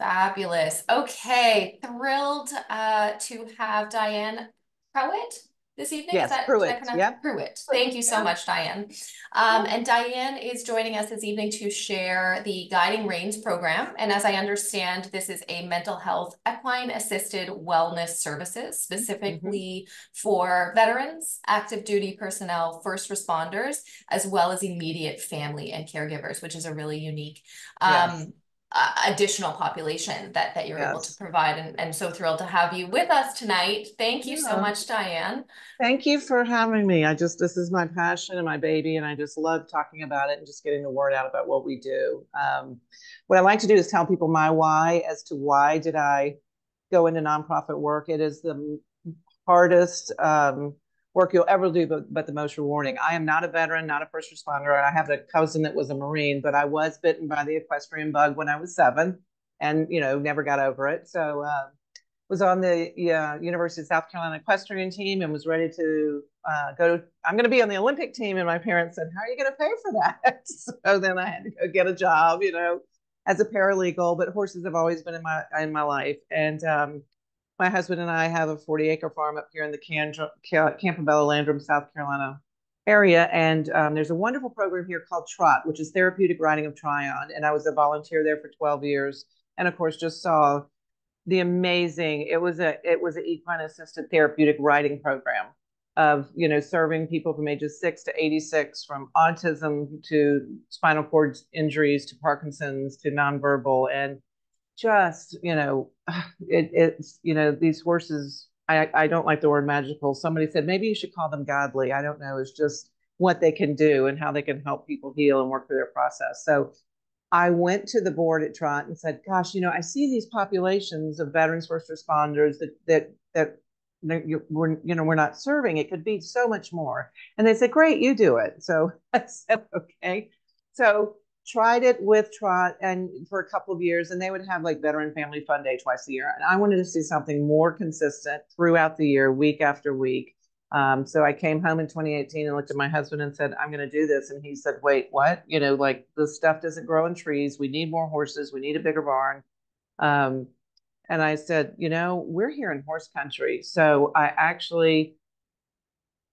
Fabulous. Okay, thrilled to have Diane Pruitt this evening. Yes, Did I Pruitt. pronounce Yep. Pruitt? Pruitt. Thank you so Yep. much, Diane. Yep. And Diane is joining us this evening to share the Guiding Reins program. And as I understand, this is a mental health equine-assisted wellness services Hmm. specifically for veterans, active duty personnel, first responders, as well as immediate family and caregivers, which is a really unique Yes. um, additional population that you're able to Yes. provide. And so thrilled to have you with us tonight. Thank you so Yeah. much, Diane. Thank you for having me. This is my passion and my baby, and I just love talking about it and just getting the word out about what we do. What I like to do is tell people my why as to why did I go into nonprofit work. It is the hardest work you'll ever do, but the most rewarding. I am not a veteran, not a first responder. I have a cousin that was a Marine, but I was bitten by the equestrian bug when I was 7, and never got over it. So was on the University of South Carolina equestrian team and was ready to go. I'm going to be on the Olympic team, and my parents said, "How are you going to pay for that?" So then I had to go get a job, as a paralegal. But horses have always been in my life, and my husband and I have a 40-acre farm up here in the Campobello Landrum, South Carolina area. And there's a wonderful program here called Trot, which is therapeutic riding of Tryon. And I was a volunteer there for 12 years. And of course, just saw the amazing, it was an equine assisted therapeutic riding program of, serving people from ages 6 to 86, from autism to spinal cord injuries to Parkinson's to nonverbal. And just it's these horses, I don't like the word magical. Somebody said maybe you should call them godly. I don't know. It's just what they can do and how they can help people heal and work through their process. So I went to the board at Trot and said, gosh, I see these populations of veterans, first responders that we're not serving. It could be so much more. And they said, great, you do it. So I said, okay. So tried it with Trot and for a couple of years, and they would have like Veteran Family Fun Day twice a year. And I wanted to see something more consistent throughout the year, week after week. So I came home in 2018 and looked at my husband and said, I'm going to do this. And he said, wait, what? Like this stuff doesn't grow in trees. We need more horses. We need a bigger barn. Um, and I said, we're here in horse country. So I actually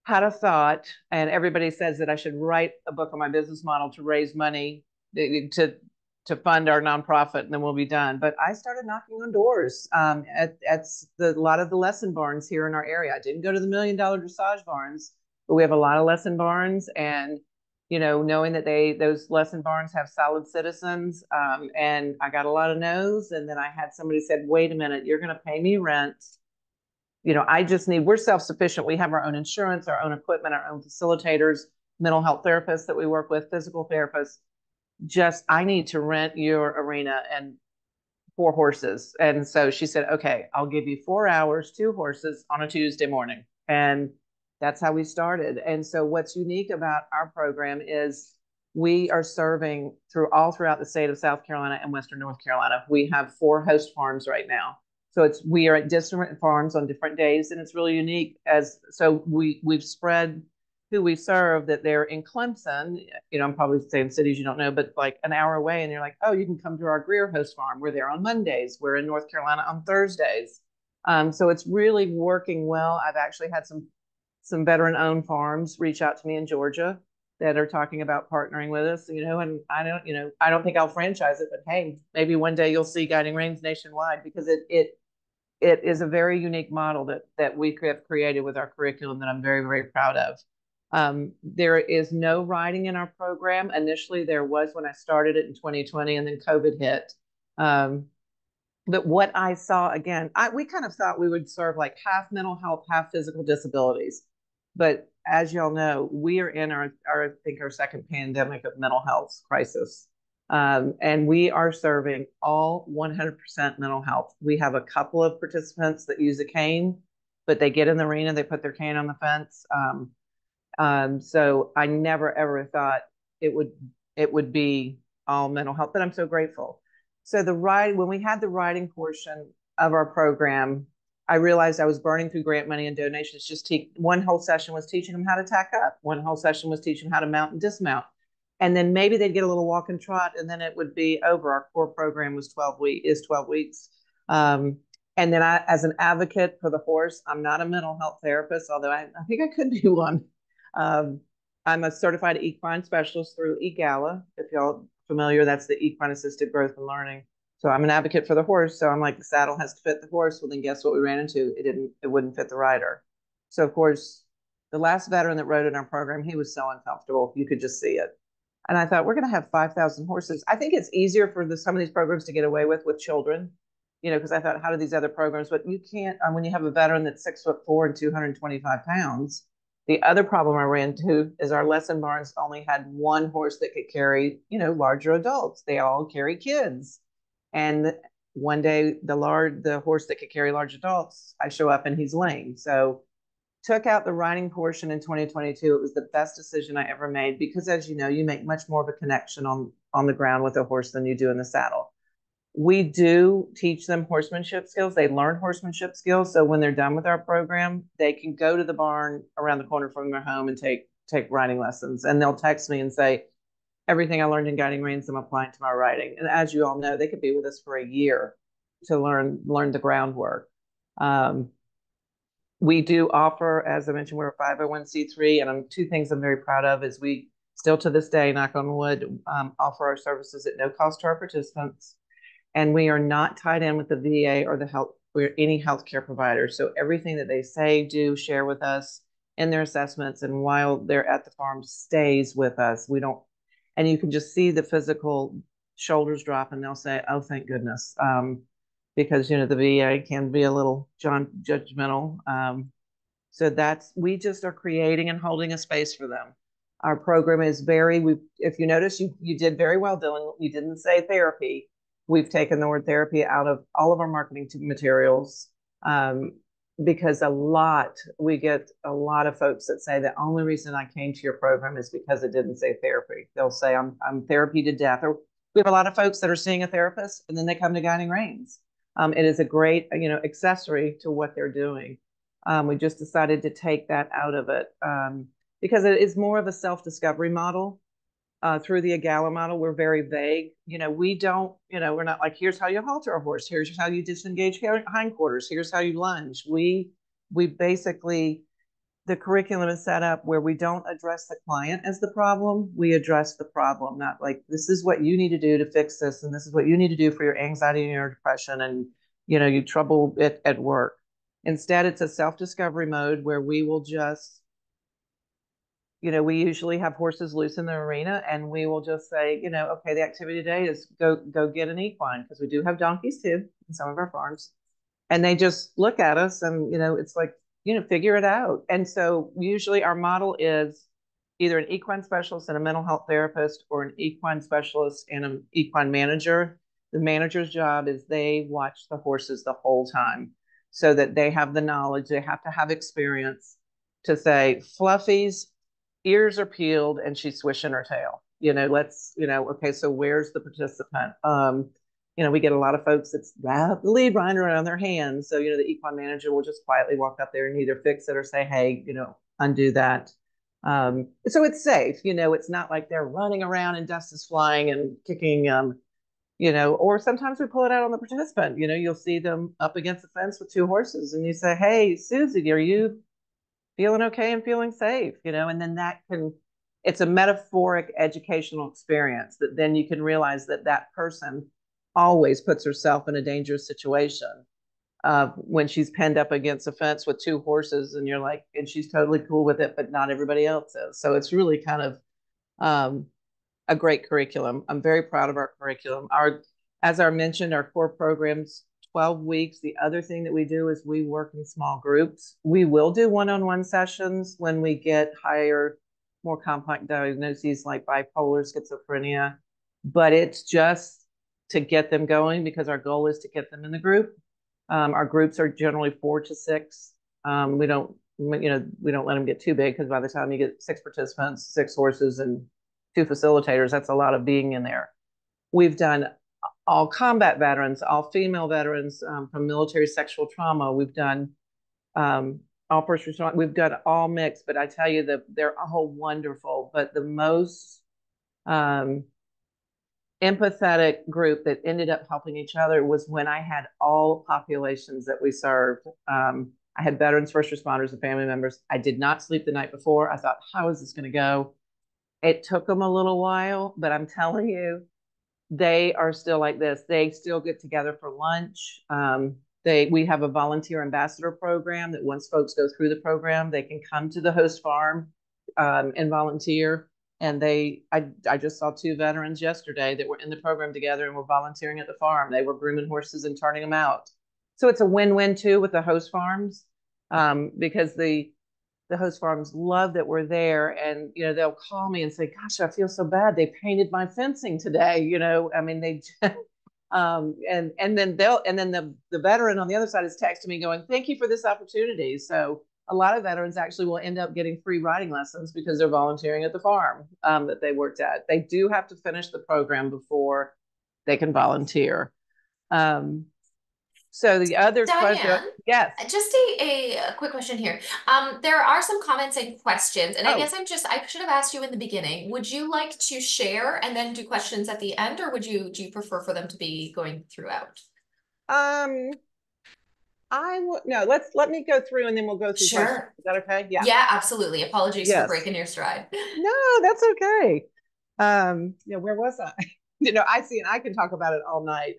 had a thought, and everybody says that I should write a book on my business model to raise money to fund our nonprofit, and then we'll be done. But I started knocking on doors at a lot of the lesson barns here in our area. I didn't go to the $1 million dressage barns, but we have a lot of lesson barns, and knowing that those lesson barns have solid citizens, and I got a lot of no's, and then I had somebody said, "Wait a minute, you're going to pay me rent." We're self-sufficient. We have our own insurance, our own equipment, our own facilitators, mental health therapists that we work with, physical therapists. I need to rent your arena and 4 horses. And so she said, okay, I'll give you 4 hours, 2 horses on a Tuesday morning. And that's how we started. And so what's unique about our program is we are serving throughout the state of South Carolina and Western North Carolina. We have 4 host farms right now. So we are at different farms on different days, and it's really unique. We've spread who we serve, that they're in Clemson. I'm probably saying cities you don't know, but like an hour away, and you're like, oh, you can come to our Greer host farm. We're there on Mondays. We're in North Carolina on Thursdays. So it's really working well. I've actually had some veteran-owned farms reach out to me in Georgia that are talking about partnering with us, and I don't think I'll franchise it, but hey, maybe one day you'll see Guiding Reins nationwide, because it is a very unique model that we have created with our curriculum that I'm very, very proud of. There is no riding in our program. Initially, there was when I started it in 2020, and then COVID hit. Um, but what I saw again, we kind of thought we would serve like half mental health, half physical disabilities. But as y'all know, we are in I think our second pandemic of mental health crisis. And we are serving all 100% mental health. We have a couple of participants that use a cane, but they get in the arena, they put their cane on the fence. So I never ever thought it would it would be all mental health, but I'm so grateful. So when we had the riding portion of our program, I realized I was burning through grant money and donations. One whole session was teaching them how to tack up. One whole session was teaching them how to mount and dismount. And then maybe they'd get a little walk and trot, and then it would be over. Our core program was 12 weeks. Um, and then I, as an advocate for the horse, I'm not a mental health therapist, although I think I could be one. Um, I'm a certified equine specialist through EGALA. If y'all familiar, that's the Equine-Assisted Growth and Learning. So I'm an advocate for the horse. So I'm like, the saddle has to fit the horse. Well, then guess what we ran into? It wouldn't fit the rider. So of course, the last veteran that rode in our program, he was so uncomfortable. You could just see it. And I thought, we're going to have 5,000 horses. I think it's easier for some of these programs to get away with children, because I thought, how do these other programs? But you can't, when you have a veteran that's 6'4" and 225 pounds. The other problem I ran into is our lesson barns only had one horse that could carry, larger adults. They all carry kids. And one day, the horse that could carry large adults, I show up and he's lame. So took out the riding portion in 2022. It was the best decision I ever made because, as you know, you make much more of a connection on the ground with a horse than you do in the saddle. We do teach them horsemanship skills. They learn horsemanship skills. So when they're done with our program, they can go to the barn around the corner from their home and take riding lessons. And they'll text me and say, everything I learned in guiding reins, I'm applying to my riding. And as you all know, they could be with us for a year to learn the groundwork. We do offer, as I mentioned, we're a 501c3, and two things I'm very proud of is we still to this day, knock on wood, offer our services at no cost to our participants. And we are not tied in with the VA or any healthcare provider. So everything that they say, do, share with us in their assessments and while they're at the farm stays with us. We don't, and you can just see the physical shoulders drop and they'll say, oh, thank goodness. Because, the VA can be a little judgmental. So we just are creating and holding a space for them. Our program is if you notice, you did very well, Dylan. You didn't say therapy. We've taken the word therapy out of all of our marketing materials because we get a lot of folks that say the only reason I came to your program is because it didn't say therapy. They'll say I'm therapy to death. Or we have a lot of folks that are seeing a therapist and then they come to Guiding Reins. It is a great, accessory to what they're doing. We just decided to take that out of it because it is more of a self-discovery model. Through the EGALA model, we're very vague. We don't, we're not like, here's how you halter a horse. Here's how you disengage hindquarters. Here's how you lunge. We basically, the curriculum is set up where we don't address the client as the problem. We address the problem, not like, this is what you need to do to fix this. And this is what you need to do for your anxiety and your depression and, you trouble at work. Instead, it's a self-discovery mode where we will just, we usually have horses loose in the arena and we will just say, okay, the activity today is go get an equine because we do have donkeys too in some of our farms. And they just look at us and, it's like, figure it out. And so usually our model is either an equine specialist and a mental health therapist or an equine specialist and an equine manager. The manager's job is they watch the horses the whole time so that they have the knowledge. They have to have experience to say, Fluffy's ears are peeled and she's swishing her tail. Okay, so where's the participant? We get a lot of folks that's wrap the lead binder around their hands. So, the equine manager will just quietly walk up there and either fix it or say, hey, undo that. So it's safe, it's not like they're running around and dust is flying and kicking, or sometimes we pull it out on the participant. You'll see them up against the fence with two horses and you say, hey, Susie, are you feeling okay and feeling safe? And then it's a metaphoric educational experience that then you can realize that person always puts herself in a dangerous situation when she's penned up against a fence with two horses and you're like, and she's totally cool with it, but not everybody else is. So it's really kind of a great curriculum. I'm very proud of our curriculum. As I mentioned, our core program's 12 weeks. The other thing that we do is we work in small groups. We will do one-on-one sessions when we get higher, more complex diagnoses like bipolar, schizophrenia, but it's just to get them going because our goal is to get them in the group. Our groups are generally 4 to 6. We don't let them get too big because by the time you get 6 participants, 6 horses and 2 facilitators, that's a lot of being in there. We've done all combat veterans, all female veterans from military sexual trauma. We've done all first responders. We've done all mixed, but I tell you that they're all wonderful. But the most um, empathetic group that ended up helping each other was when I had all populations that we served. I had veterans, first responders, and family members. I did not sleep the night before. I thought, how is this going to go? It took them a little while, but I'm telling you, they are still like this. They still get together for lunch. We have a volunteer ambassador program that once folks go through the program, they can come to the host farm and volunteer. And I just saw two veterans yesterday that were in the program together and were volunteering at the farm. They were grooming horses and turning them out. So it's a win-win too with the host farms because the host farms love that we're there, and they'll call me and say, gosh, I feel so bad, they painted my fencing today. I mean, they and then the veteran on the other side is texting me going, thank you for this opportunity. So a lot of veterans actually will end up getting free riding lessons because they're volunteering at the farm that they worked at. They do have to finish the program before they can volunteer. So the other question, Diane, yes. just a quick question here. There are some comments and questions, and I Oh, guess I should have asked you in the beginning. Would you like to share and then do questions at the end, or do you prefer for them to be going throughout? um, I will no. Let me go through and then we'll go through questions. Sure. Is that okay? Yeah. Yeah, absolutely. Apologies for Yes. breaking your stride. No, that's okay. Yeah, where was I? I see, and I can talk about it all night.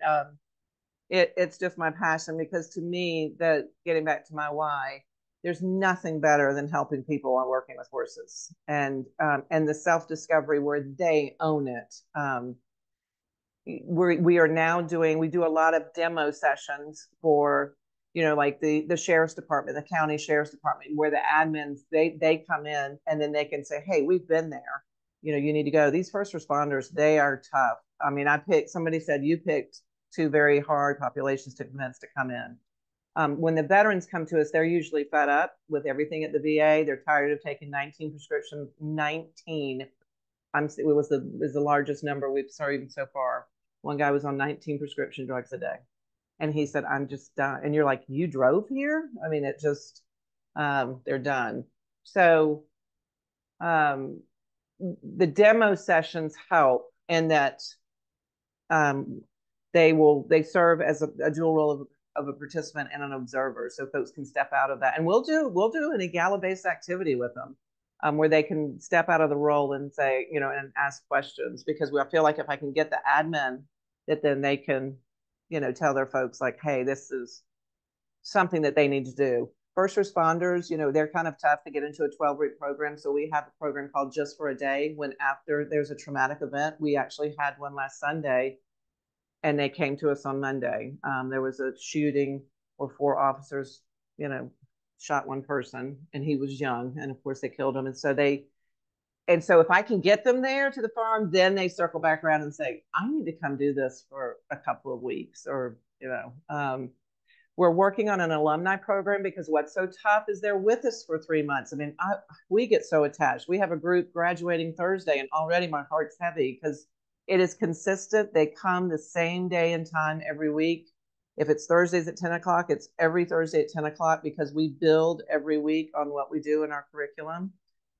It's just my passion because to me, that getting back to my why, there's nothing better than helping people and working with horses, and the self discovery where they own it. We are now we do a lot of demo sessions for like the sheriff's department, the county sheriff's department, where the admins they come in and then they can say, hey, we've been there, you need to go. These first responders, they are tough. I mean, somebody said you picked two very hard populations to convince to come in. When the veterans come to us, they're usually fed up with everything at the VA. They're tired of taking 19 prescriptions. 19 it was the largest number we've served so far. One guy was on 19 prescription drugs a day, and he said, "I'm just done." And you're like, "You drove here?" I mean, it just they're done. So um, the demo sessions help in that um, they serve as a dual role of a participant and an observer, so folks can step out of that, and we'll do an EGALA based activity with them, where they can step out of the role and say, and ask questions, because I feel like if I can get the admin, that then they can, tell their folks like, hey, this is something that they need to do. First responders, they're kind of tough to get into a 12-week program. So we have a program called Just for a Day, when after there's a traumatic event. We actually had one last Sunday and they came to us on Monday. There was a shooting where four officers, shot one person, and he was young, and of course they killed him. And so if I can get them there to the farm, then they circle back around and say, I need to come do this for a couple of weeks, or we're working on an alumni program, because what's so tough is they're with us for 3 months. I mean, we get so attached. We have a group graduating Thursday, and already my heart's heavy because it is consistent. They come the same day and time every week. If it's Thursdays at 10 o'clock, it's every Thursday at 10 o'clock, because we build every week on what we do in our curriculum.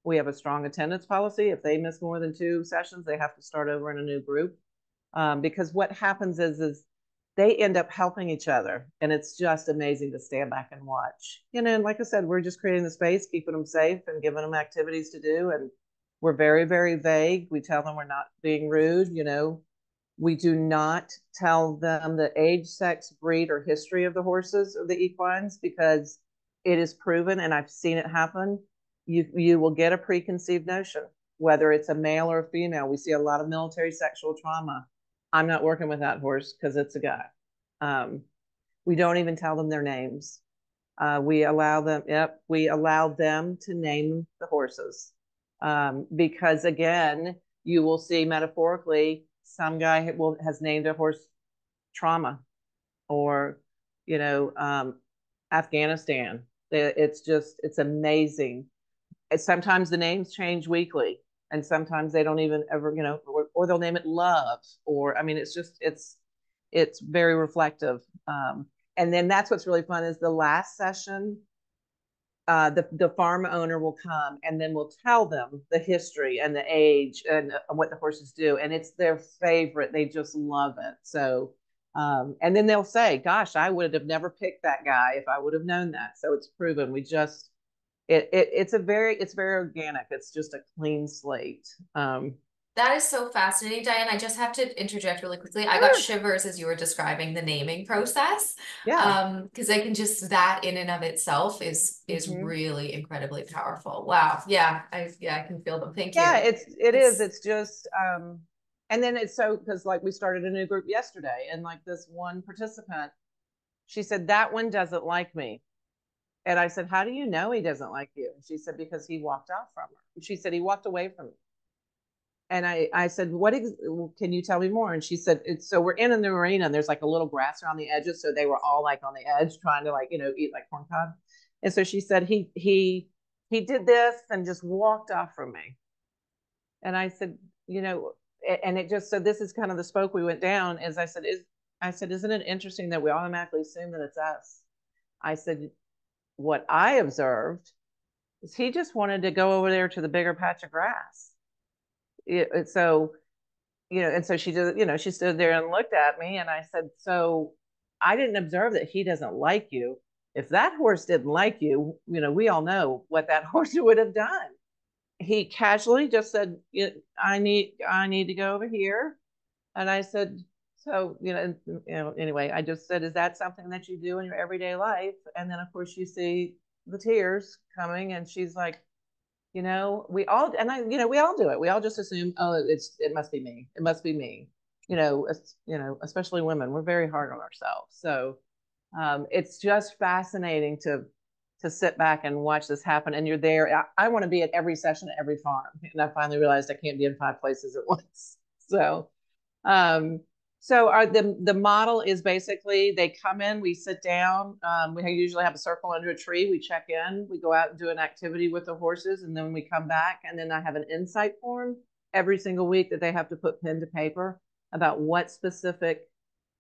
We have a strong attendance policy. If they miss more than 2 sessions, they have to start over in a new group. Because what happens is they end up helping each other, and it's just amazing to stand back and watch. And like I said, we're just creating the space, keeping them safe and giving them activities to do. And we're very, very vague. We tell them we're not being rude. We do not tell them the age, sex, breed, or history of the horses or the equines, because it is proven, and I've seen it happen. You will get a preconceived notion, whether it's a male or a female. We see a lot of military sexual trauma. I'm not working with that horse because it's a guy. We don't even tell them their names. We allow them to name the horses. Because again, you will see metaphorically, some guy has named a horse trauma, or, Afghanistan. It's amazing. Sometimes the names change weekly, and sometimes they don't even ever, or they'll name it love, or, I mean, it's very reflective. And then that's what's really fun is the last session. the farm owner will come and then will tell them the history and the age and what the horses do, and it's their favorite. They just love it. So, and then they'll say, "Gosh, I would have never picked that guy if I would have known that." So it's proven. We just it's very organic. It's just a clean slate. That is so fascinating, Diane. I just have to interject really quickly. I got Sure. shivers as you were describing the naming process. Yeah. Because I can just that in and of itself is Hmm. really incredibly powerful. Wow. Yeah, I can feel them. Thank Yeah, you. it is. It's It's just and then it's so because like we started a new group yesterday, and like this one participant, she said that one doesn't like me. And I said, "How do you know he doesn't like you?" And she said, "Because he walked off from her." She said he walked away from me. And I said, can you tell me more? And she said, it's so we're in the arena and there's like a little grass around the edges. So they were all like on the edge trying to like, eat like corn cob. And so she said, he did this and just walked off from me. And I said, and it just, so this is kind of the spoke we went down is I said, isn't it interesting that we automatically assume that it's us? I said, what I observed is he just wanted to go over there to the bigger patch of grass. So and so she did, she stood there and looked at me and I said, so I didn't observe that he doesn't like you. If that horse didn't like you, we all know what that horse would have done. He casually just said, I need to go over here. And I said, so, anyway, I just said, is that something that you do in your everyday life? And then of course you see the tears coming and she's like, we all, and we all do it. We all just assume, oh, it must be me. It must be me. Especially women, we're very hard on ourselves. So it's just fascinating to sit back and watch this happen. And you're there. I want to be at every session at every farm. And I finally realized I can't be in 5 places at once. So um, the model is basically they come in, we sit down, we usually have a circle under a tree, we check in, we go out and do an activity with the horses, and then we come back, and then I have an insight form every single week that they have to put pen to paper about what specific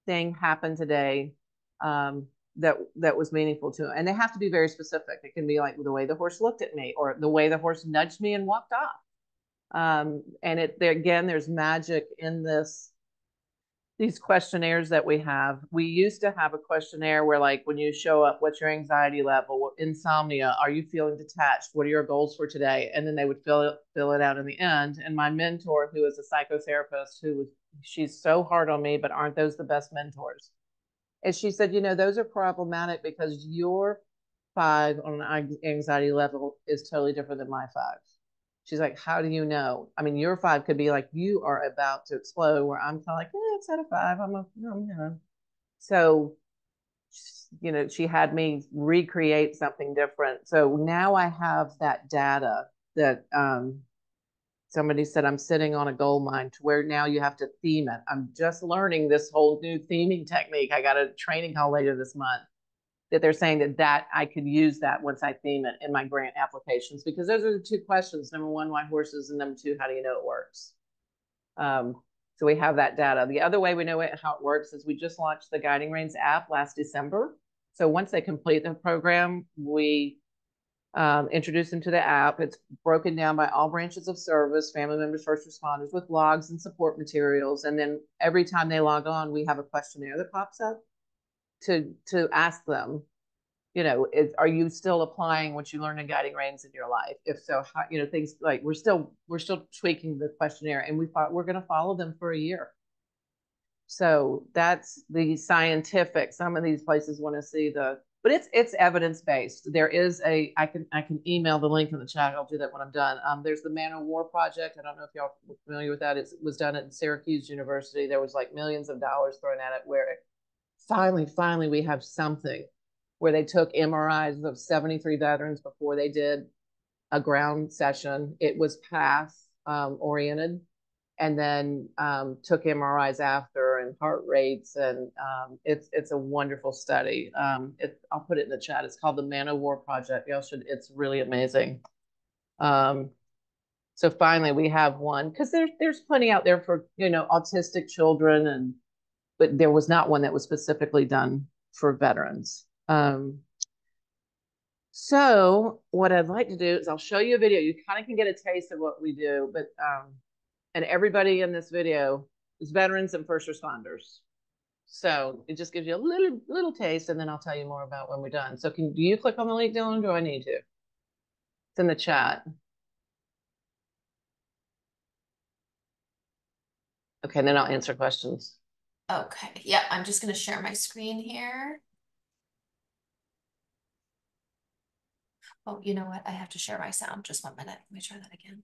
thing happened today that was meaningful to them. And they have to be very specific. It can be like the way the horse looked at me or the way the horse nudged me and walked off. And again, there's magic in these questionnaires that we have. We used to have a questionnaire where like when you show up, what's your anxiety level, insomnia, are you feeling detached, what are your goals for today? And then they would fill it out in the end. And my mentor, who is a psychotherapist, she's so hard on me, but aren't those the best mentors? And she said, those are problematic because your 5 on an anxiety level is totally different than my 5. She's like, how do you know? I mean, your 5 could be like, you are about to explode, where I'm kind of like, it's at a 5. So, she had me recreate something different. So now I have that data that somebody said I'm sitting on a gold mine to where now you have to theme it. I'm just learning this whole new theming technique. I got a training call later this month that they're saying that I could use that once I theme it in my grant applications, because those are the 2 questions. Number 1, why horses? And number 2, how do you know it works? So we have that data. The other way we know how it works is we just launched the Guiding Reins app last December. So once they complete the program, we introduce them to the app. It's broken down by all branches of service, family members, first responders, with logs and support materials. And then every time they log on, we have a questionnaire that pops up to ask them, are you still applying what you learned in Guiding Reins in your life? If so, how, things like we're still tweaking the questionnaire, and we're going to follow them for a year. So that's the scientific. Some of these places want to see but it's evidence based. There is I can email the link in the chat. I'll do that when I'm done. There's the Man of War project. I don't know if y'all are familiar with that. It was done at Syracuse University. There was like millions of dollars thrown at it, where finally we have something where they took MRIs of 73 veterans before they did a ground session. It was path oriented, and then took MRIs after and heart rates, and it's a wonderful study. I'll put it in the chat. It's called the Man of War Project. Y'all should. It's really amazing. So finally, we have one, because there's plenty out there for autistic children, but there was not one that was specifically done for veterans. So what I'd like to do is I'll show you a video. You kind of can get a taste of what we do, but and everybody in this video is veterans and first responders. So it just gives you a little taste, and then I'll tell you more about when we're done. So do you click on the link, Dylan? Or do I need to? It's in the chat. Okay, and then I'll answer questions. Okay, yeah, I'm just gonna share my screen here. Oh, you know what? I have to share my sound. Just 1 minute. Let me try that again.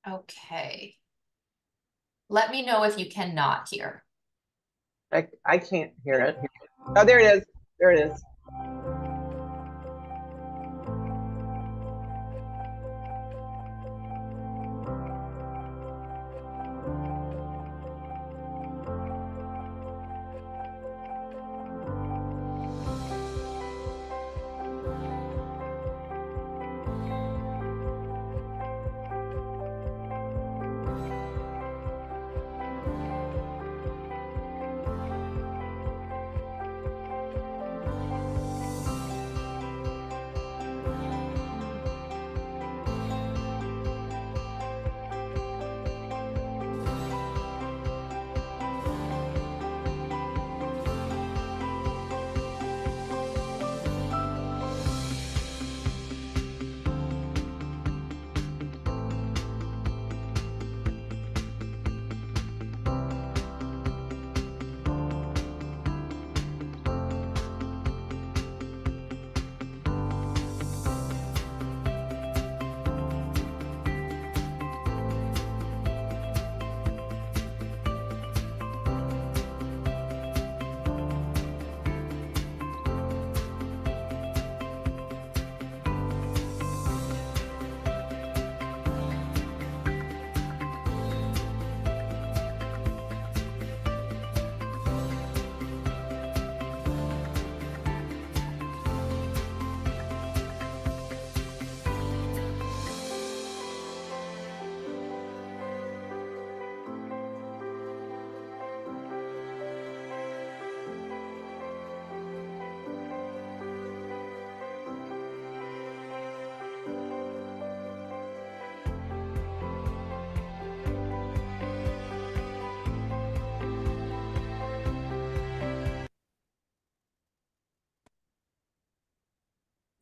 Okay. Let me know if you cannot hear. I can't hear it. Oh, there it is. There it is.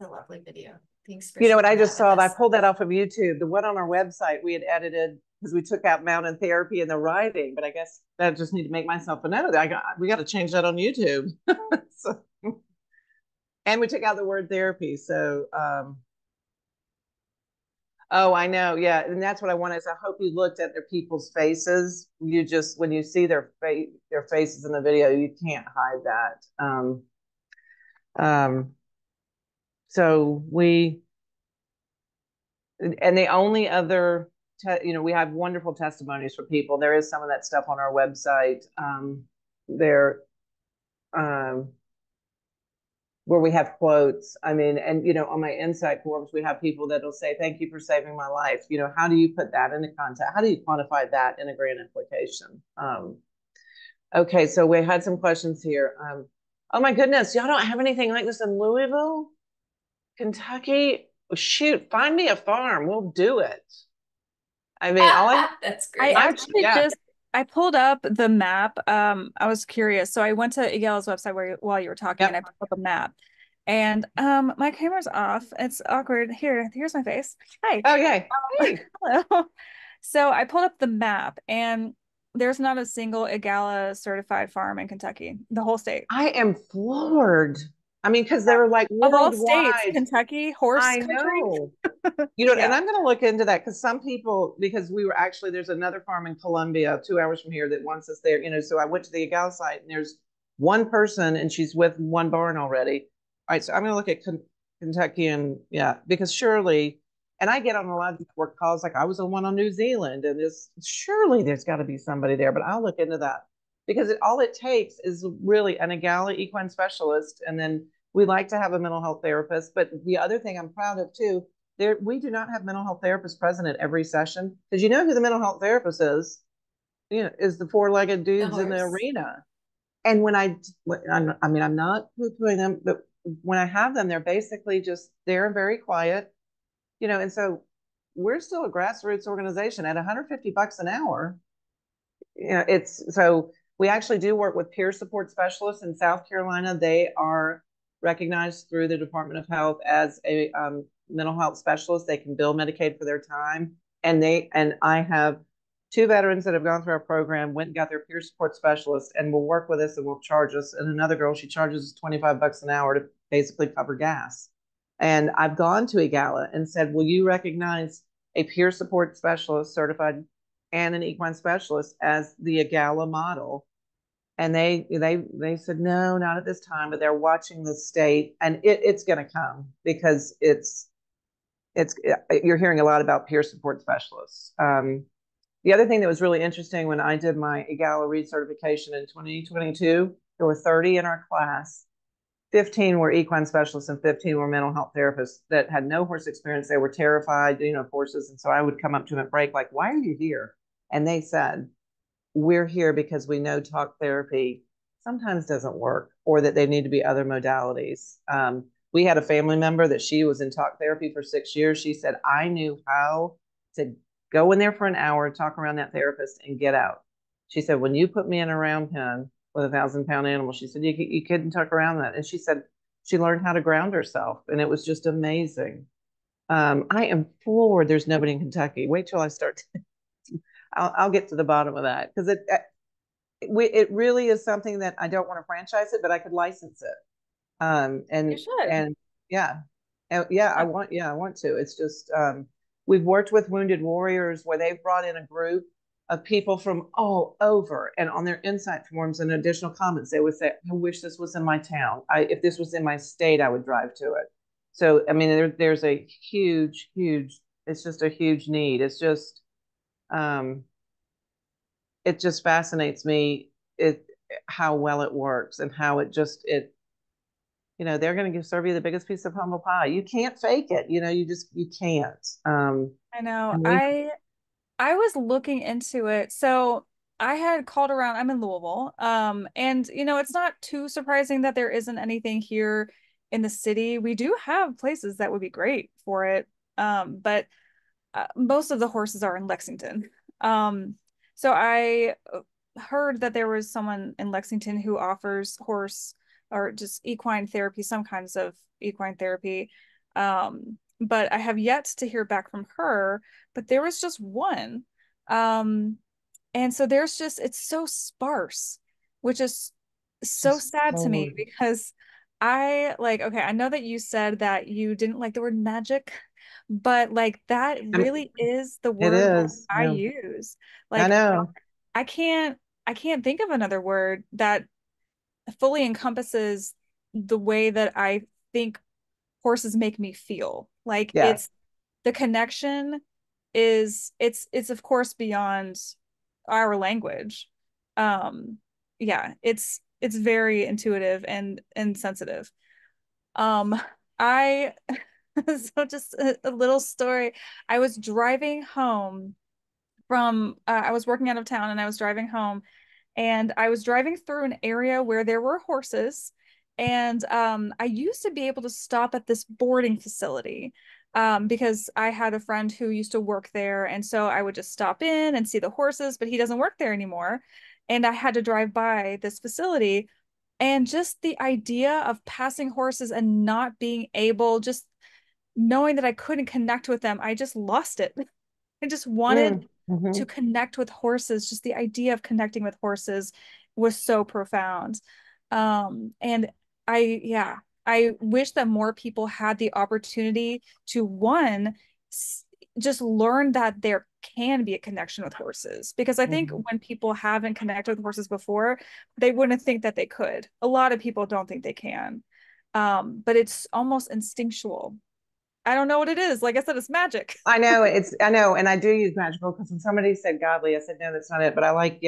The lovely video. Thanks for You know what I sharing just that with saw? I us. pulled that off of YouTube. The one on our website we had edited because we took out mountain therapy and the writing, but I guess that just need to make myself a note. We got to change that on YouTube. So, and we took out the word therapy. So oh, I know. Yeah. And that's what I wanted. Is I hope you looked at their people's faces. You just, when you see their faces in the video, you can't hide that. Um, so and the only other, we have wonderful testimonies for people. There is some of that stuff on our website. There, um, where we have quotes. I mean, and on my insight forms, we have people that'll say, "Thank you for saving my life." How do you put that into context? How do you quantify that in a grant application? Okay, so we had some questions here. Oh my goodness, y'all don't have anything like this in Louisville, Kentucky? Shoot, find me a farm. We'll do it. I mean, That's I great. actually I pulled up the map. I was curious. So I went to Igala's website while you were talking and I pulled up a map. And my camera's off. It's awkward. Here's my face. Hi. Oh, yay. Hey. Hello. So I pulled up the map and there's not a single Igala certified farm in Kentucky, the whole state. I am floored. I mean, because they're like Of all states, worldwide. Kentucky, horse I country. know. Yeah. And I'm going to look into that because some people, because we were actually, there's another farm in Columbia, 2 hours from here, that wants us there. So I went to the Egal site and there's one person and she's with one barn already. All right, so I'm going to look at Kentucky and because surely, and I get on a lot of work calls, like I was on one on New Zealand, and surely there's got to be somebody there, but I'll look into that because all it takes is really an Egal equine specialist, and then we like to have a mental health therapist. But the other thing I'm proud of too, there, we do not have mental health therapists present at every session, because you know who the mental health therapist is, is the four-legged The dudes in the horse. arena. And I mean, I'm not poo-pooing them, but when I have them, they're basically just, they're very quiet, and so we're still a grassroots organization at $150 an hour. So we actually do work with peer support specialists in South Carolina. They are recognized through the Department of Health as a mental health specialist. They can bill Medicaid for their time. And I have two veterans that have gone through our program, went and got their peer support specialist, and will work with us and will charge us. And another girl, she charges us $25 an hour to basically cover gas. And I've gone to EGALA and said, will you recognize a peer support specialist certified and an equine specialist as the EGALA model? And they said, no, not at this time, but they're watching the state, and it's going to come, because you're hearing a lot about peer support specialists. The other thing that was really interesting, when I did my EGALA recertification in 2022, there were 30 in our class. 15 were equine specialists and 15 were mental health therapists that had no horse experience. They were terrified, of horses. And so I would come up to them at break, like, why are you here? And they said, we're here because we know talk therapy sometimes doesn't work, or that they need to be other modalities. We had a family member that she was in talk therapy for 6 years. She said, I knew how to go in there for an hour, talk around that therapist, and get out. She said, when you put me in a round pen with a 1,000-pound animal, she said, you couldn't talk around that. And she said she learned how to ground herself, and it was just amazing. I am floored there's nobody in Kentucky. Wait till I start. I'll get to the bottom of that, because it really is something that I don't want to franchise it, but I could license it. You should. And yeah, I want to. It's just we've worked with Wounded Warriors, where they've brought in a group of people from all over, and on their insight forms and additional comments, they would say, I wish this was in my town. If this was in my state, I would drive to it. So, I mean, there's a huge, it's just a huge need. It's just, it just fascinates me, how well it works, and how they're going to serve you the biggest piece of humble pie. You can't fake it. You can't. I know. I was looking into it. So I had called around, I'm in Louisville. And it's not too surprising that there isn't anything here in the city. We do have places that would be great for it. But most of the horses are in Lexington. So I heard that there was someone in Lexington who offers horse or just equine therapy, some kinds of equine therapy. But I have yet to hear back from her, but there was just one. And so it's so sparse, which is so Just sad to me, so, because okay, I know that you said that you didn't like the word magic, but like that I mean, really is the it word that is. I use. I Like know. I can't I can't think of another word that fully encompasses the way that I think horses make me feel. Like Yeah. it's the connection it's of course beyond our language. Yeah, it's very intuitive and sensitive. Um I so just a little story. I was driving home from I was working out of town, and I was driving home, and I was driving through an area where there were horses. And I used to be able to stop at this boarding facility because I had a friend who used to work there. And so I would just stop in and see the horses, but he doesn't work there anymore. And I had to drive by this facility. And just the idea of passing horses and not being able, just knowing that I couldn't connect with them, I just lost it. I just wanted to Mm-hmm. connect with horses. Just the idea of connecting with horses was so profound. And yeah, I wish that more people had the opportunity to just learn that there can be a connection with horses. Because I think Mm-hmm. when people haven't connected with horses before, they wouldn't think that they could. A lot of people don't think they can. But it's almost instinctual. I don't know what it is. Like I said, it's magic. I know, and I do use magical, because when somebody said godly, I said no, that's not it. But I like,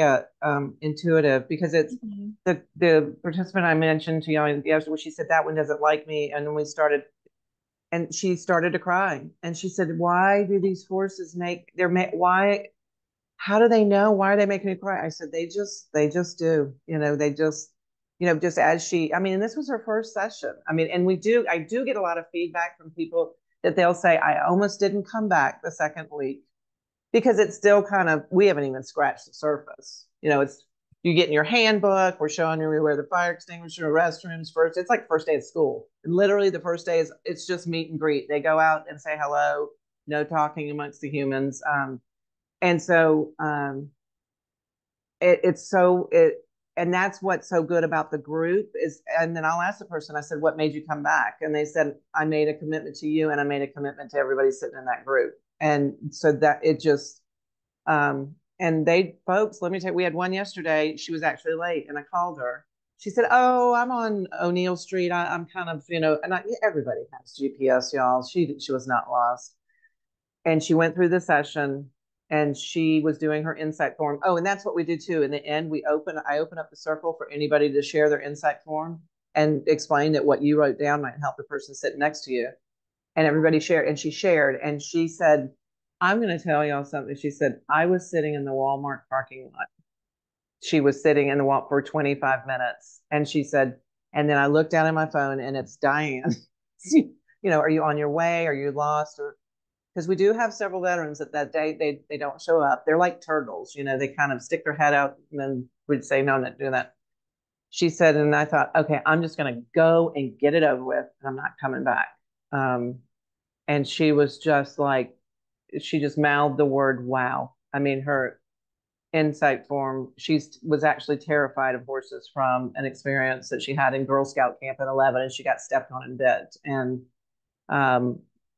intuitive, because it's Mhm. the participant I mentioned to you yesterday, where she said that one doesn't like me, and then we started And she started to cry. And she said, why do these horses why, how do they know? Why are they making me cry? I said, they just do, they just, just as I mean, and this was her first session. I mean, and I do get a lot of feedback from people that they'll say, I almost didn't come back the second week because it's still we haven't even scratched the surface. It's, you get in your handbook, we're showing you where the fire extinguisher, restrooms first. It's like first day of school. And literally the first day it's just meet and greet. They go out and say hello, no talking amongst the humans. And so and that's what's so good about the group is, and then I'll ask the person, I said, what made you come back? And they said, I made a commitment to you and I made a commitment to everybody sitting in that group. And so that it just, and folks, let me tell you, we had one yesterday. She was actually late and I called her. She said, oh, I'm on O'Neill Street. I'm kind of, and everybody has GPS, y'all. She was not lost. And she went through the session and she was doing her insight form. Oh, and that's what we do too. In the end, I open up the circle for anybody to share their insight form and explain that what you wrote down might help the person sitting next to you. And everybody shared, and she shared, and she said, I'm going to tell y'all something. She said, I was sitting in the Walmart parking lot. She was sitting in the Walmart for 25 minutes. And she said, and then I looked down at my phone and it's Diane. Are you on your way? Are you lost? Or because we do have several veterans that day they don't show up. They're like turtles, they kind of stick their head out and then we'd say, no, not doing that. She said, and I thought, okay, I'm just going to go and get it over with and I'm not coming back. And she was just like, she just mouthed the word, wow. I mean, her insight form, she was actually terrified of horses from an experience that she had in Girl Scout camp at 11 and she got stepped on in bed. And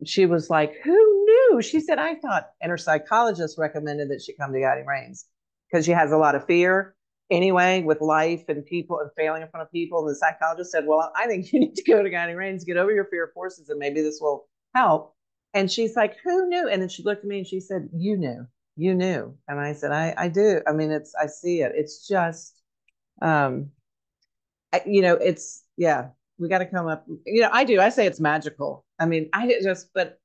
she was like, who knew? She said, I thought, and her psychologist recommended that she come to Guiding Reins because she has a lot of fear anyway with life and people and failing in front of people. And the psychologist said, well, I think you need to go to Guiding Reins, get over your fear of horses, and maybe this will help. And she's like, who knew? And then she looked at me and she said, you knew. And I said, I do. I mean, I see it. It's just, it's, yeah, we got to come up, I say it's magical. I mean, but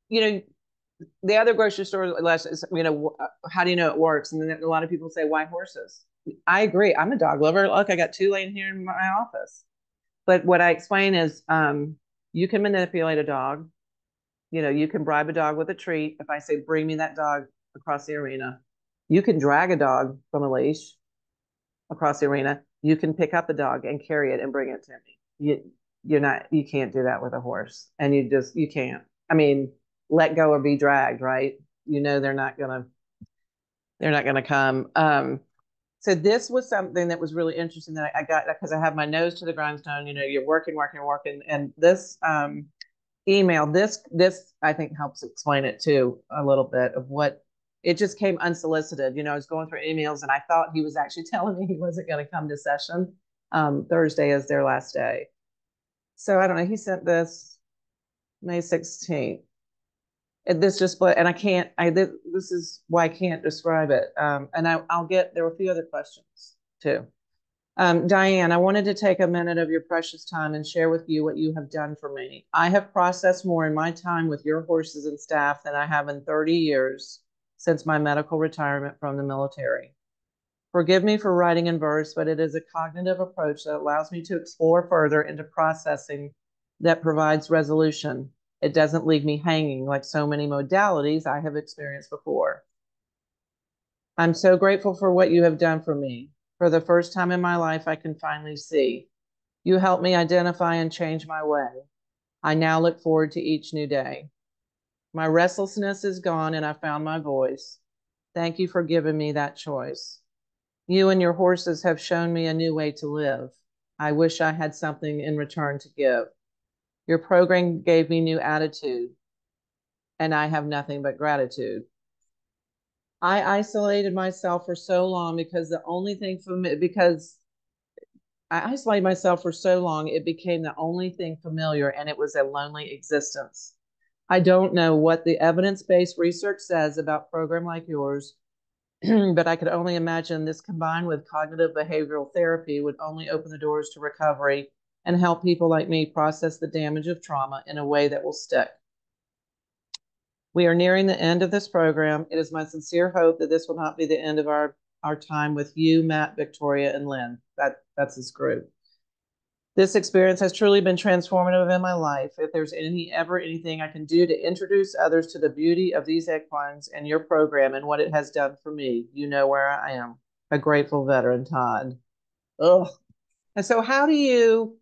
the other grocery store, how do you know it works? And then a lot of people say, why horses? I agree. I'm a dog lover. Look, I got 2 laying here in my office. But what I explain is you can manipulate a dog. You can bribe a dog with a treat. If I say, bring me that dog across the arena, you can drag a dog from a leash across the arena. You can pick up a dog and carry it and bring it to me. You can't do that with a horse. And you can't. I mean, let go or be dragged, right? They're not gonna come. So this was something that was really interesting that I got because I have my nose to the grindstone. You're working, and this email, this I think helps explain it too a little bit of what it just came unsolicited. I was going through emails and I thought he was actually telling me he wasn't going to come to session. Thursday is their last day. So I don't know. He sent this May 16th. This just, and this is why I can't describe it. And there were a few other questions too. Diane, I wanted to take a minute of your precious time and share with you what you have done for me. I have processed more in my time with your horses and staff than I have in 30 years since my medical retirement from the military. Forgive me for writing in verse, but it is a cognitive approach that allows me to explore further into processing that provides resolution. It doesn't leave me hanging like so many modalities I have experienced before. I'm so grateful for what you have done for me. For the first time in my life, I can finally see. You helped me identify and change my way. I now look forward to each new day. My restlessness is gone and I found my voice. Thank you for giving me that choice. You and your horses have shown me a new way to live. I wish I had something in return to give. Your program gave me new attitude, and I have nothing but gratitude. I isolated myself for so long because I isolated myself for so long, it became the only thing familiar, and it was a lonely existence. I don't know what the evidence-based research says about a program like yours, but I could only imagine this combined with cognitive behavioral therapy would only open the doors to recovery and help people like me process the damage of trauma in a way that will stick. We are nearing the end of this program. It is my sincere hope that this will not be the end of our time with you, Matt, Victoria, and Lynn. That's his group. This experience has truly been transformative in my life. If there's ever anything I can do to introduce others to the beauty of these equines and your program and what it has done for me, you know where I am. A grateful veteran, Todd. Ugh. And so how do you,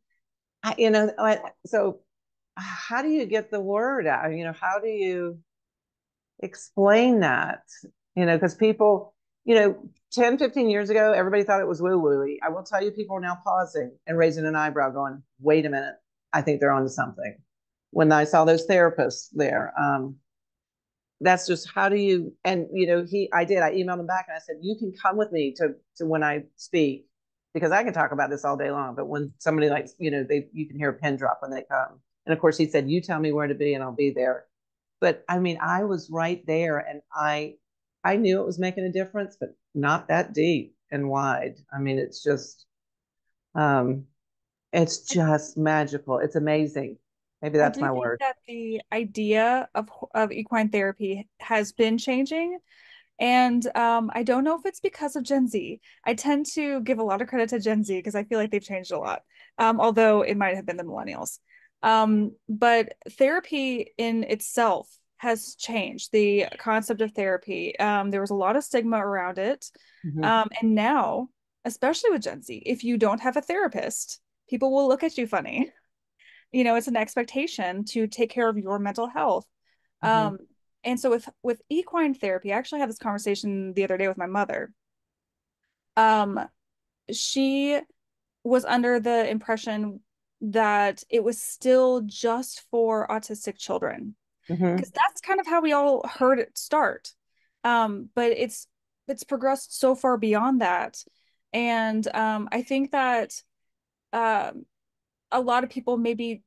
so how do you get the word out? How do you explain that? Because people, 10, 15 years ago, everybody thought it was woo-woo-y. I will tell you, people are now pausing and raising an eyebrow going, wait a minute, I think they're onto something. When I saw those therapists there, that's just how do you, and I emailed him back and I said, you can come with me to when I speak, because I can talk about this all day long, but when somebody you can hear a pin drop when they come. And of course he said, you tell me where to be and I'll be there. But I mean, I was right there and I knew it was making a difference, but not that deep and wide. I mean, it's just magical. It's amazing. Maybe that's my word. I do think that the idea of equine therapy has been changing. And I don't know if it's because of Gen Z. I tend to give a lot of credit to Gen Z because I feel like they've changed a lot, although it might have been the millennials. But therapy in itself has changed. The concept of therapy, there was a lot of stigma around it. And now, especially with Gen Z, if you don't have a therapist, people will look at you funny. It's an expectation to take care of your mental health. And so with equine therapy, I actually had this conversation the other day with my mother. She was under the impression that it was still just for autistic children, because that's kind of how we all heard it start. But it's progressed so far beyond that. And I think that a lot of people maybe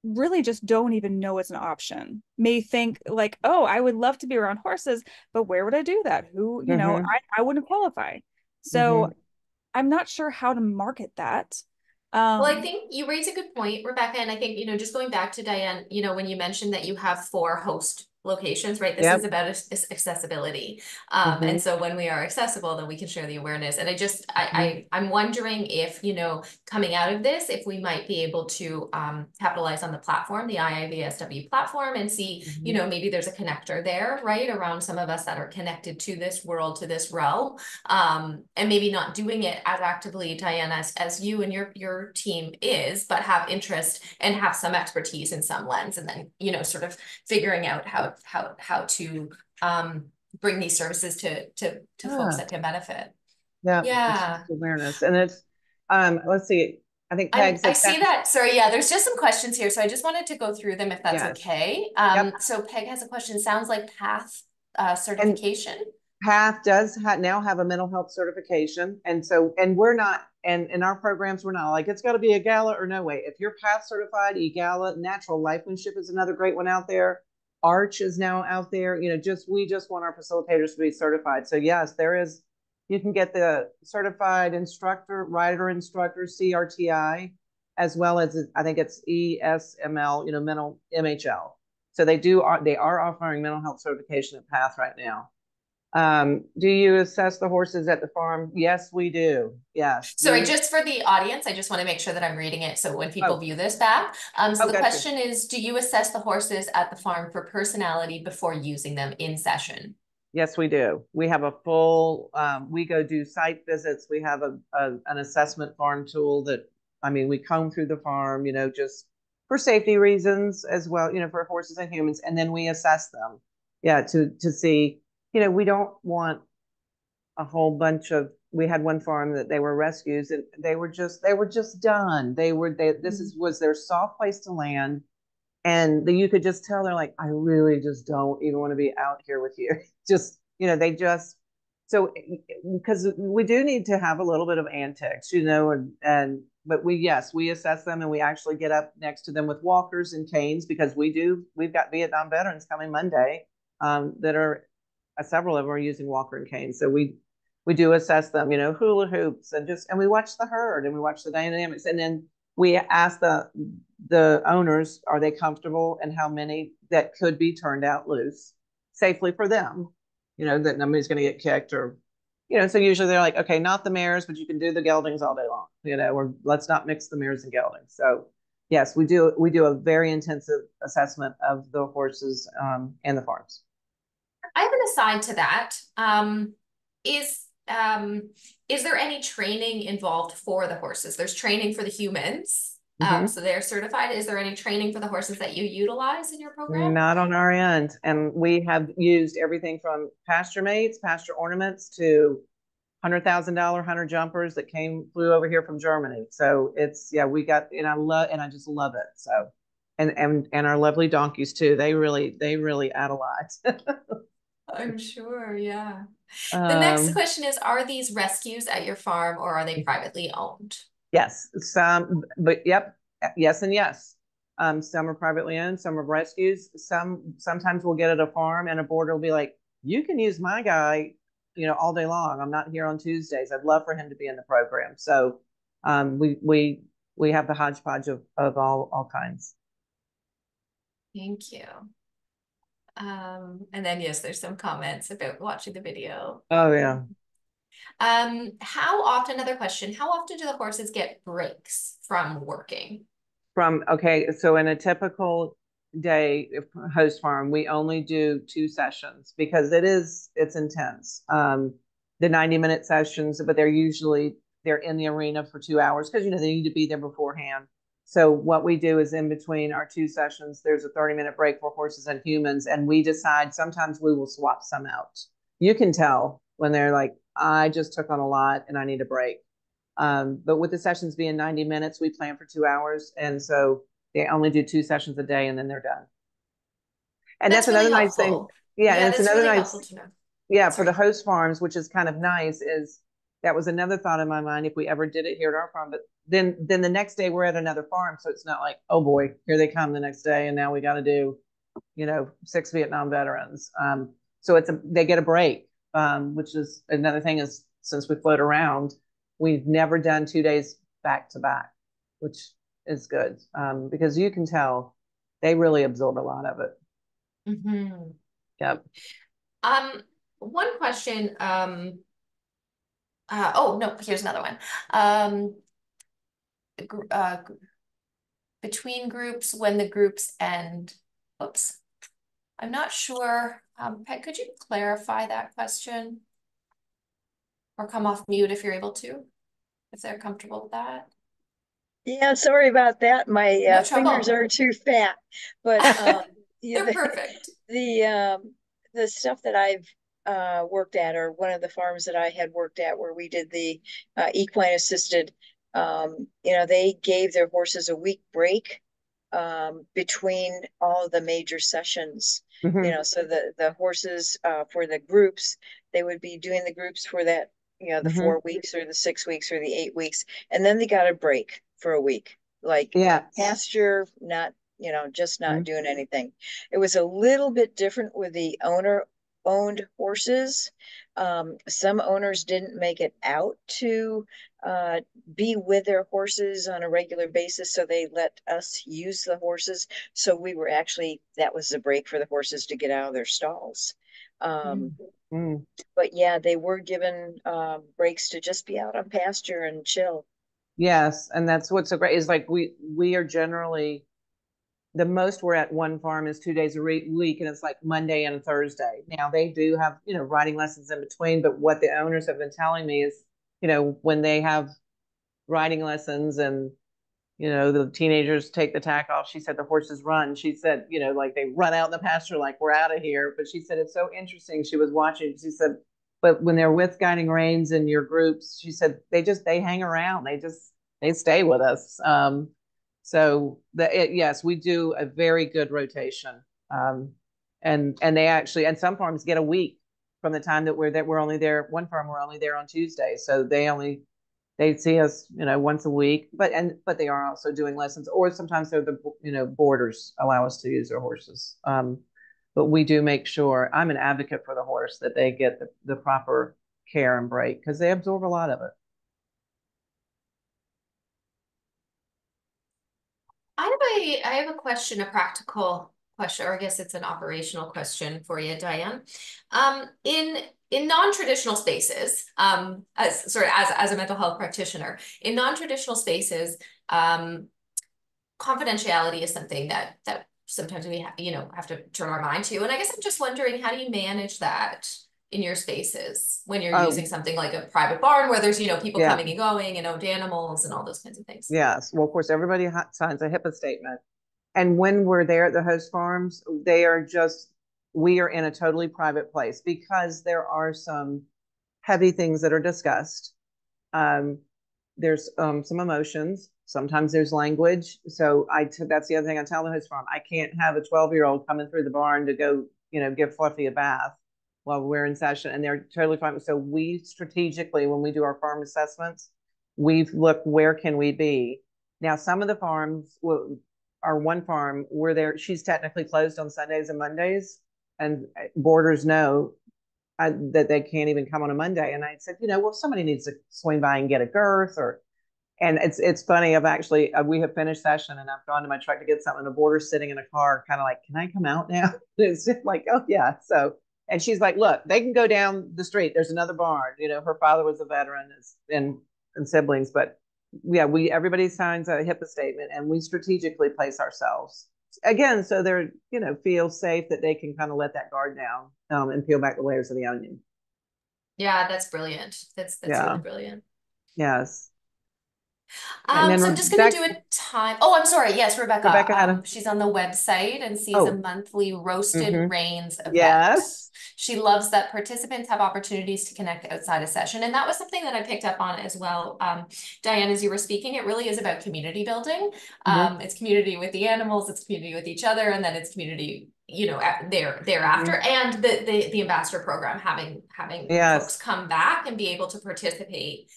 really just don't even know it's an option. May think like, oh, I would love to be around horses, but where would I do that? Who, I wouldn't qualify. So I'm not sure how to market that. Well, I think you raise a good point, Rebecca. And I think, just going back to Diane, when you mentioned that you have 4 host locations, right? This is about accessibility. And so when we are accessible, then we can share the awareness. And I'm wondering if, coming out of this, if we might be able to capitalize on the platform, the IIVSW platform, and see, maybe there's a connector there, right? Around some of us that are connected to this world, to this realm, and maybe not doing it as actively, Diana, as you and your team is, but have interest and have some expertise in some lens, and then, sort of figuring out how to bring these services to folks that can benefit. Yeah. Awareness. And it's let's see. I think Peg said I see that. Sorry, yeah, there's just some questions here. So I just wanted to go through them if that's okay. So Peg has a question. Sounds like PATH certification. And PATH does now have a mental health certification. And we're not, and in our programs, we're not like, it's got to be a gala or no way. If you're PATH certified, EGALA, Natural Lifemanship is another great one out there. Arch is now out there. We just want our facilitators to be certified. So yes, you can get the certified rider instructor, CRTI, as well as I think it's ESML, mental MHL. So they are offering mental health certification at PATH right now. Do you assess the horses at the farm? Yes, we do. Yes. Sorry, just for the audience, I just want to make sure that I'm reading it. So when people view this back, so the question is, do you assess the horses at the farm for personality before using them in session? Yes, we do. We have a full, we go do site visits. We have an assessment farm tool that, we comb through the farm, just for safety reasons as well, for horses and humans. And then we assess them. Yeah. To see, we don't want a whole bunch of, we had one farm that they were rescues and they were just done. This was their soft place to land. And you could just tell they're like, I really just don't even want to be out here with you. So because we do need to have a little bit of antics, but we assess them and we actually get up next to them with walkers and canes, because we've got Vietnam veterans coming Monday that are, several of them are using walker and canes. So we do assess them, hula hoops, and we watch the herd and we watch the dynamics. And then we ask the owners, are they comfortable, and how many that could be turned out loose safely for them, that nobody's going to get kicked or, so usually they're like, okay, not the mares, but you can do the geldings all day long, or let's not mix the mares and geldings. So yes, we do a very intensive assessment of the horses and the farms. I have an aside to that. Is is there any training involved for the horses? There's training for the humans. So they're certified. Is there any training for the horses that you utilize in your program? Not on our end. And we have used everything from pasture mates, pasture ornaments to $100,000 hunter jumpers that flew over here from Germany. So we got, and I just love it. So, and our lovely donkeys too. They really add a lot. I'm sure, yeah. The next question is, are these rescues at your farm or are they privately owned? Yes, yep, yes and yes. Some are privately owned, some are rescues. Sometimes we'll get at a farm and a boarder will be like, you can use my guy, all day long. I'm not here on Tuesdays. I'd love for him to be in the program. So we have the hodgepodge of all kinds. Thank you. And then yes, there's some comments about watching the video. Oh yeah. How often, another question, how often do the horses get breaks from working? Okay, so in a typical day host farm, we only do 2 sessions because it's intense. The 90-minute sessions, but they're in the arena for 2 hours because they need to be there beforehand. So what we do is in between our 2 sessions, there's a 30-minute break for horses and humans, and we decide sometimes we will swap some out. You can tell when they're like, I just took on a lot and I need a break. But with the sessions being 90 minutes, we plan for 2 hours. And so they only do 2 sessions a day and then they're done. And that's really another helpful. nice thing. Yeah, and it's another really nice, helpful to know. Yeah, for the host farms, which is kind of nice, is that was another thought in my mind if we ever did it here at our farm. But then the next day we're at another farm. So it's not like, oh boy, here they come the next day. And now we got to do, 6 Vietnam veterans. So they get a break, which is another thing is since we float around, we've never done 2 days back to back, which is good because you can tell they really absorb a lot of it. Yep. One question. Oh no, here's another one. Between groups, when the groups end. Oops, I'm not sure. Peg, could you clarify that question? Or come off mute if you're able to, if they're comfortable with that. Yeah, sorry about that. My No fingers are too fat, but they're perfect. The stuff that I've worked at, or one of the farms that I had worked at, where we did the equine-assisted, they gave their horses a week break between all of the major sessions. So the horses for the groups, they would be doing the groups for that, the 4 weeks or the 6 weeks or the 8 weeks, and then they got a break for a week, like pasture, not just not doing anything. It was a little bit different with the owner owned horses. Some owners didn't make it out to be with their horses on a regular basis, so they let us use the horses. So we were that was a break for the horses to get out of their stalls. But yeah, they were given breaks to just be out on pasture and chill. Yes, and that's what's so great is like we are generally the most we're at one farm is 2 days a week, and it's like Monday and Thursday. Now they do have riding lessons in between, but what the owners have been telling me is when they have riding lessons and the teenagers take the tack off, she said the horses run. She said like they run out in the pasture like we're out of here. But she said it's so interesting. She was watching. She said, but when they're with guiding reins in your groups, she said they hang around. They stay with us. So yes, we do a very good rotation. And they actually, and some farms get a week from the time that we're only there. One farm we're only there on Tuesday, so they see us once a week. But they are also doing lessons, or sometimes they're the boarders allow us to use their horses. But we do make sure, I'm an advocate for the horse, that they get the proper care and break because they absorb a lot of it. I have a question, a practical question, or I guess it's an operational question for you, Diane. In non-traditional spaces, as a mental health practitioner, in non-traditional spaces, confidentiality is something that sometimes we have to turn our mind to. And I guess I'm just wondering, how do you manage that in your spaces when you're using something like a private barn where there's, people coming and going and owned animals and all those kinds of things? Yes. Well, of course, everybody signs a HIPAA statement. And when we're there at the host farms, we are in a totally private place because there are some heavy things that are discussed. There's some emotions. Sometimes there's language. So that's the other thing I tell the host farm. I can't have a 12-year-old coming through the barn to go, give Fluffy a bath while we're in session, and they're totally fine. So we strategically, when we do our farm assessments, we've looked, where can we be? Now, some of the farms, our one farm, we're there, she's technically closed on Sundays and Mondays, and boarders know that they can't even come on a Monday. And I said, well, somebody needs to swing by and get a girth, and it's funny. We have finished session and I've gone to my truck to get something. And a boarder's sitting in a car, kind of like, can I come out now? It's just like, oh yeah. So, and she's like, look, they can go down the street. There's another barn. Her father was a veteran and siblings, but yeah, everybody signs a HIPAA statement, and we strategically place ourselves again, so they're, feel safe that they can kind of let that guard down, and peel back the layers of the onion. Yeah, that's brilliant. That's really brilliant. Yes. So I'm just going to do a time. Oh, I'm sorry. Yes, Rebecca. She's on the website and sees a monthly roasted Reins event. Yes. She loves that participants have opportunities to connect outside a session. And that was something that I picked up on as well. Diane, as you were speaking, it really is about community building. It's community with the animals, it's community with each other, and then it's community, thereafter. And the ambassador program, having folks come back and be able to participate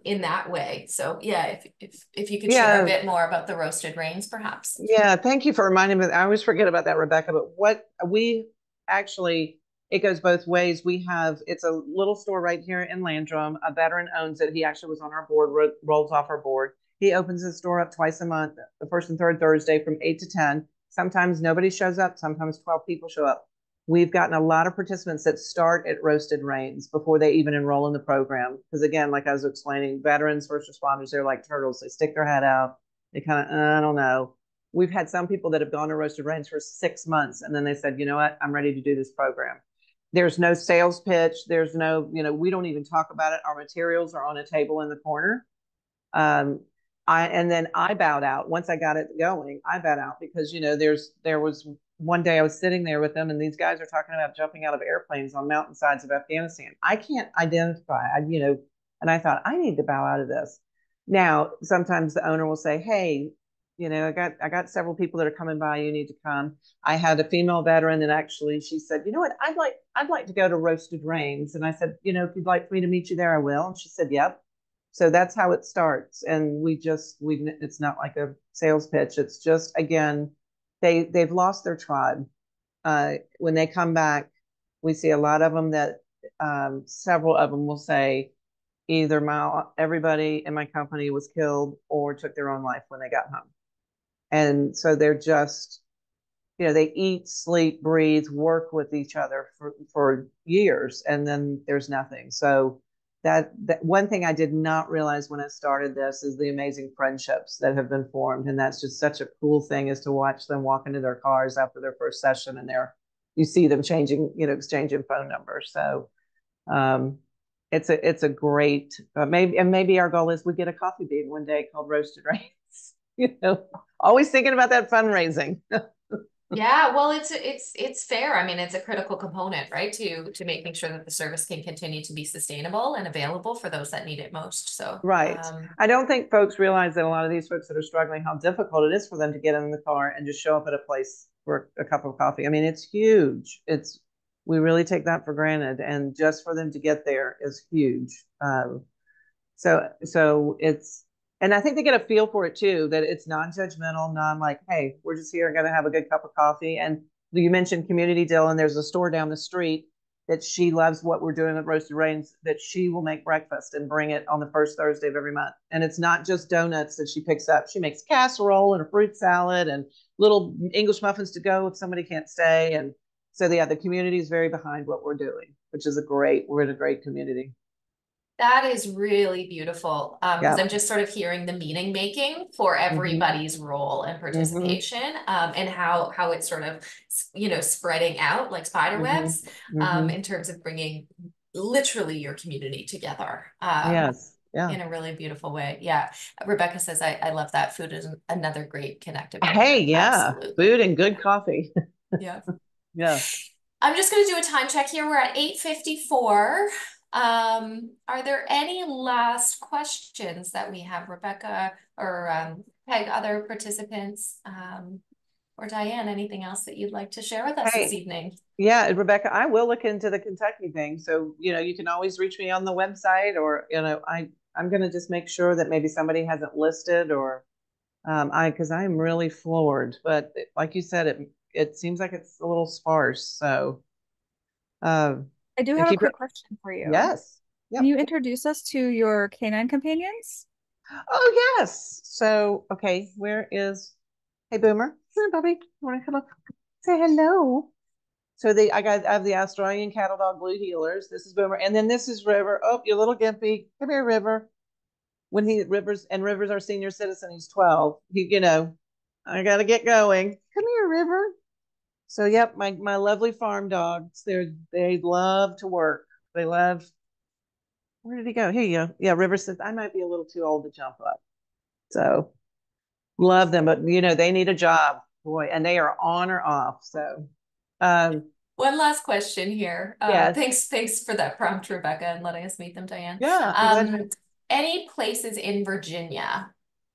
in that way. So yeah, if you could share a bit more about the roasted Reins, perhaps. Yeah, thank you for reminding me. I always forget about that, Rebecca. But what we actually, it goes both ways. It's a little store right here in Landrum. A veteran owns it. He actually was on our board, rolls off our board. He opens his store up twice a month, the first and third Thursday from 8 to 10. Sometimes nobody shows up. Sometimes 12 people show up. We've gotten a lot of participants that start at roasted Reins before they even enroll in the program. Because again, like I was explaining, veterans, first responders, they're like turtles. They stick their head out. They kind of, I don't know. We've had some people that have gone to roasted Reins for 6 months, and then they said, you know what, I'm ready to do this program. There's no sales pitch. There's no, we don't even talk about it. Our materials are on a table in the corner. And then I bowed out. Once I got it going, I bowed out because, there was one day I was sitting there with them, and these guys are talking about jumping out of airplanes on mountainsides of Afghanistan. I can't identify, and I thought, I need to bow out of this. Now, sometimes the owner will say, hey, I got several people that are coming by. You need to come. I had a female veteran, and actually she said, you know what, I'd like to go to Roasted Reins. And I said, if you'd like for me to meet you there, I will. And she said, yep. So that's how it starts. And it's not like a sales pitch. It's just, again, they've lost their tribe. When they come back, we see a lot of them that several of them will say either everybody in my company was killed or took their own life when they got home. And so they're just, they eat, sleep, breathe, work with each other for years, and then there's nothing. So that one thing I did not realize when I started this is the amazing friendships that have been formed. And that's just such a cool thing, is to watch them walk into their cars after their first session, and you see them exchanging phone numbers. So it's a great, maybe our goal is we get a coffee bean one day called Roasted Reins. Always thinking about that fundraising. Yeah, well, it's fair. I mean, it's a critical component, right, to making sure that the service can continue to be sustainable and available for those that need it most. So right. I don't think folks realize that a lot of these folks that are struggling, how difficult it is for them to get in the car and just show up at a place for a cup of coffee. I mean, it's huge. We really take that for granted, and just for them to get there is huge. So it's. And I think they get a feel for it too, that it's non-judgmental, like, hey, we're just here going to have a good cup of coffee. And you mentioned Community Dill, and there's a store down the street that she loves what we're doing at Roasted Reins, that she will make breakfast and bring it on the first Thursday of every month. And it's not just donuts that she picks up. She makes casserole and a fruit salad and little English muffins to go if somebody can't stay. And so yeah, the community is very behind what we're doing, which is we're in a great community. That is really beautiful. Because Yeah. I'm just sort of hearing the meaning making for everybody's role and participation, and how it's sort of, spreading out like spider webs, in terms of bringing literally your community together. Yes. Yeah. In a really beautiful way. Yeah. Rebecca says, I love that. Food is another great connective Hey, factor. yeah. Absolutely. Food and good coffee. Yeah. Yeah. I'm just going to do a time check here. We're at 8:54. Are there any last questions that we have, Rebecca or Peg, other participants, or Diane, anything else that you'd like to share with us this evening? Yeah, Rebecca, I will look into the Kentucky thing. So, you can always reach me on the website, or, I'm going to just make sure that maybe somebody hasn't listed, or because I'm really floored. But like you said, it seems like it's a little sparse. So, I do and have a quick question for you. Yes. Can Yep. you introduce us to your canine companions? Oh, yes. So, okay, hey, Boomer, come here, Bubby. You want to come up? Say hello. So I have the Australian cattle dog blue heelers. This is Boomer, and then this is River. Oh, your little gimpy. Come here, River. River's our senior citizen. He's 12. I gotta get going. Come here, River. So yep, my lovely farm dogs. They love to work. They love. Where did he go? Here you go. Yeah, River says I might be a little too old to jump up. So love them, but they need a job, boy, and they are on or off. So one last question here. Yes. Thanks for that prompt, Rebecca, and letting us meet them, Diane. Yeah. Any places in Virginia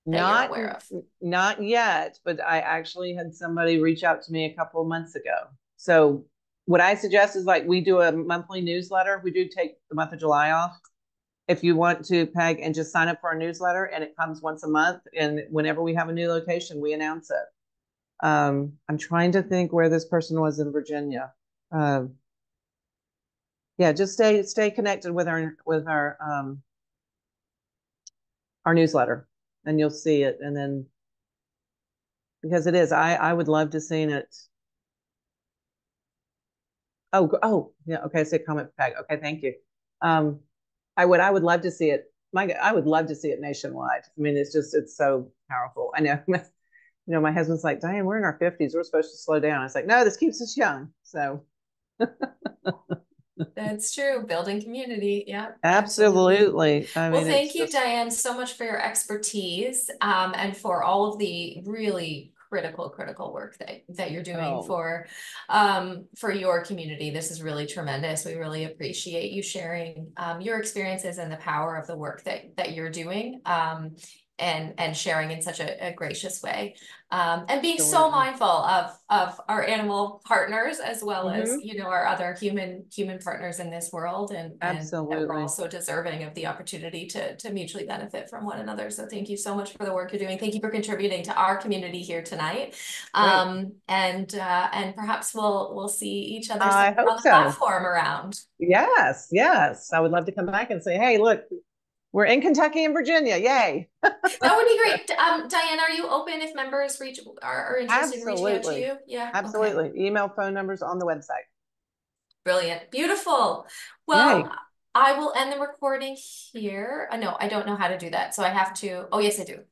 that you're Not aware of? not yet, but I actually had somebody reach out to me a couple of months ago. So what I suggest is like we do a monthly newsletter. We do take the month of July off. If you want to, Peg, and just sign up for our newsletter, and it comes once a month. And whenever we have a new location, we announce it. I'm trying to think where this person was in Virginia. Yeah, just stay connected with our newsletter, and you'll see it. And then because it is, I would love to see it. Oh yeah, okay. Say comment, Peg. Okay, thank you. I would love to see it. I would love to see it nationwide. I mean, it's so powerful. I know. My husband's like, Diane, we're in our 50s. We're supposed to slow down. I was like, no, this keeps us young. So that's true. Building community. Yeah, absolutely. Well, thank you, Diane, so much for your expertise, and for all of the really critical work that you're doing for your community. This is really tremendous. We really appreciate you sharing your experiences and the power of the work that you're doing. And sharing in such a gracious way, and being so mindful of our animal partners, as well as our other human partners in this world, and we're also deserving of the opportunity to mutually benefit from one another. So thank you so much for the work you're doing. Thank you for contributing to our community here tonight, and perhaps we'll see each other on the platform around. Yes, I would love to come back and say, hey, look, we're in Kentucky and Virginia. Yay. That would be great. Diane, are you open if members are interested in reaching out to you? Yeah. Absolutely. Okay. Email, phone numbers on the website. Brilliant. Beautiful. Well, I will end the recording here. No, I don't know how to do that. So I have to. Oh, yes, I do.